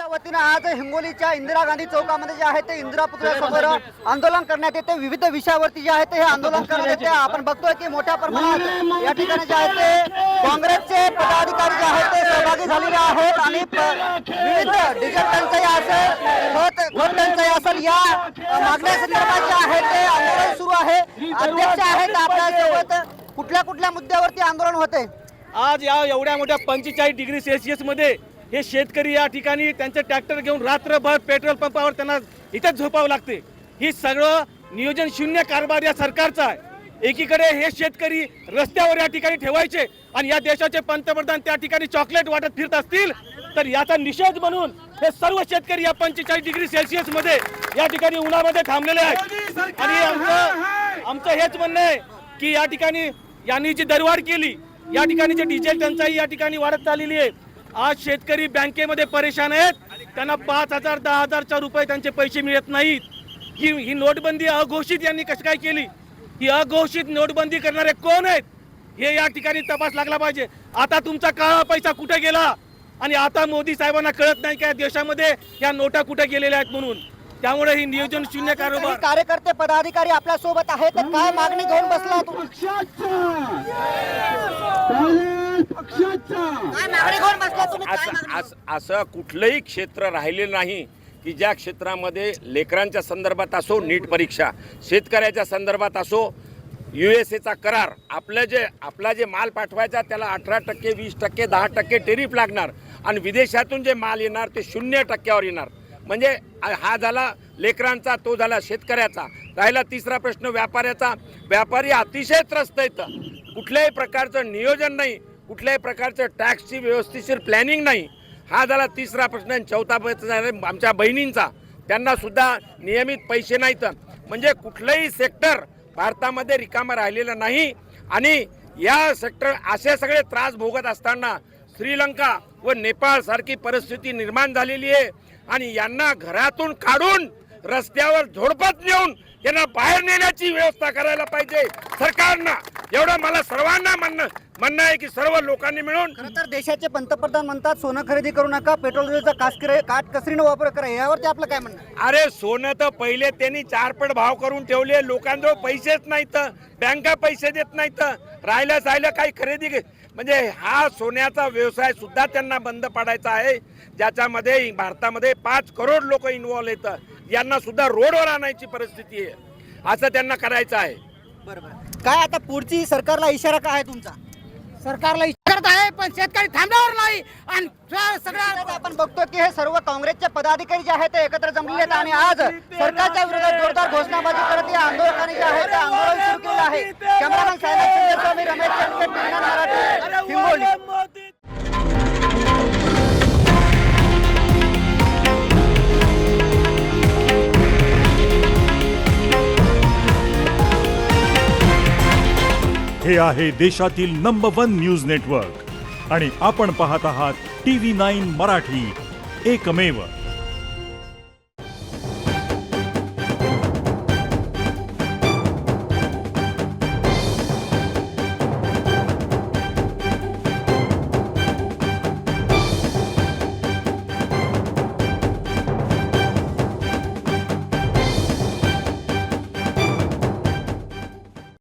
भाजपच्या वतीनं आज हिंगोलीच्या इंदिरा गांधी चौकामध्ये जे आहे ते इंदिरा पुतळ्यासमोर आंदोलन करण्यात येते। विविध विषयावरती जे आहे ते हे आंदोलन करण्यात येते। आपण बघतोय की मोठ्या प्रमाणात या ठिकाणी जे आहे ते काँग्रेसचे पदाधिकारी जे आहेत ते सहभागी झालेले आहेत आणि विविध डिझेल टंचाई असेल, खत टंचाई असेल, या मागण्या संदर्भात जे आहे ते आंदोलन सुरू आहे। अध्यक्ष आहेत आपल्यासोबत, कुठल्या मुद्द्यावरती आंदोलन होते? आज या एवढ्या मोठ्या 45 डिग्री सेल्सिअस मध्ये हे शेतकरी या ठिकाणी त्यांचे ट्रॅक्टर घेऊन रात्रभर पेट्रोल पंपावर त्यांना इथेच झोपावं लागते। ही सगळं नियोजन शून्य कारभार या सरकारचा आहे। एकीकडे हे शेतकरी रस्त्यावर या ठिकाणी ठेवायचे आणि या देशाचे पंतप्रधान त्या ठिकाणी चॉकलेट वाटत फिरत असतील तर याचा निषेध म्हणून हे सर्व शेतकरी या 45 डिग्री सेल्सिअस मध्ये या ठिकाणी उन्हामध्ये थांबलेले आहेत। आणि आमचं हेच म्हणणं आहे की या ठिकाणी यांनी जी दरवाढ केली, या ठिकाणी जे डिझेल टंचाई या ठिकाणी वाढत चाललेली आहे। आज शेतकरी बँकेमध्ये परेशान आहेत, त्यांना 5,000 10,000 रुपये त्यांचे पैसे मिळत नाहीत। ही नोटबंदी अघोषित यांनी कशी काय केली? ही अघोषित नोटबंदी करणारे कोण आहेत हे या ठिकाणी तपास लागला पाहिजे। आता तुमचा काळा पैसा कुठे गेला आणि आता मोदी साहेबांना कळत नाही का देशामध्ये या नोटा कुठे गेलेल्या आहेत म्हणून। त्यामुळे ही नियोजन शून्य कारभार। कार्यकर्ते पदाधिकारी आपल्या सोबत आहेत, काय मागणी घेऊन बसला तू? असं कुठलंही क्षेत्र राहिलेलं नाही की ज्या क्षेत्रामध्ये लेकरांच्या संदर्भात असो नीट परीक्षा, शेतकऱ्याच्या संदर्भात असो USA करार, आपला जे माल पाठवायचा त्याला 18%, 20%, 10% टेरिफ लागणार आणि विदेशातून जे माल येणार ते 0% येणार। म्हणजे हा झाला लेकरांचा, तो झाला शेतकऱ्याचा। राहिला तिसरा प्रश्न व्यापाऱ्याचा। व्यापारी अतिशय त्रस्त आहेत, कुठल्याही प्रकारचं नियोजन नाही, कुठल्याही प्रकारचं टॅक्सची व्यवस्थिशीर प्लॅनिंग नाही। हा झाला तिसरा प्रश्न। चौथा प्रश्न आमच्या बहिणींचा, त्यांना सुद्धा नियमित पैसे नाहीत। म्हणजे कुठलंही सेक्टर भारतामध्ये रिकामं राहिलेलं नाही आणि या सेक्टर असे सगळे त्रास भोगत असताना श्रीलंका व नेपाळ सारखी परिस्थिती निर्माण झालेली आहे आणि यांना घरातून काढून रस्त्यावर झोडपत नेऊन यांना बाहेर नेण्याची व्यवस्था करायला पाहिजे सरकारनं। एवढं मला सर्वांना म्हणणं आहे की सर्व लोकांनी मिळून। खरं तर देशाचे पंतप्रधान म्हणतात सोनं खरेदी करू नका, पेट्रोल डिझेलचा काटकसरीने वापर करा, यावरती आपलं काय म्हणणं? अरे सोनं तर पहिले त्यांनी 4 पट भाव करून ठेवले, लोकांजवळ पैसेच नाहीत, बँका पैसे देत नाहीत, राहिलं काही खरेदी म्हणजे हा सोन्याचा व्यवसाय सुद्धा त्यांना बंद पाडायचा आहे, ज्याच्यामध्ये भारतामध्ये 5 करोड लोक इन्व्हॉल्व आहेत। यांना सुद्धा रोडवर आणायची परिस्थिती आहे, असं त्यांना करायचं आहे। बरोबर। काय आता पुढची सरकारला इशारा काय आहे तुमचा? सरकारला इशारा आहे पण शेतकरी थांबणार नाही आणि सगळ्या आपण बघतो की हे सर्व काँग्रेसचे पदाधिकारी जे आहेत ते एकत्र जमलेले आहेत आणि आज सरकारच्या विरोधात जोरदार घोषणाबाजी करत या आंदोलकांनी जे आहे ते आंदोलन सुरू केलं आहे। कॅमेरामॅन सायनाथ शिंदेस्वामी, रमेश चंदके, टीना मराठी, हिंगोली। हे आहे देशातील नंबर 1 न्यूज नेटवर्क आणि आपण पाहत आहात TV9 मराठी, एकमेव।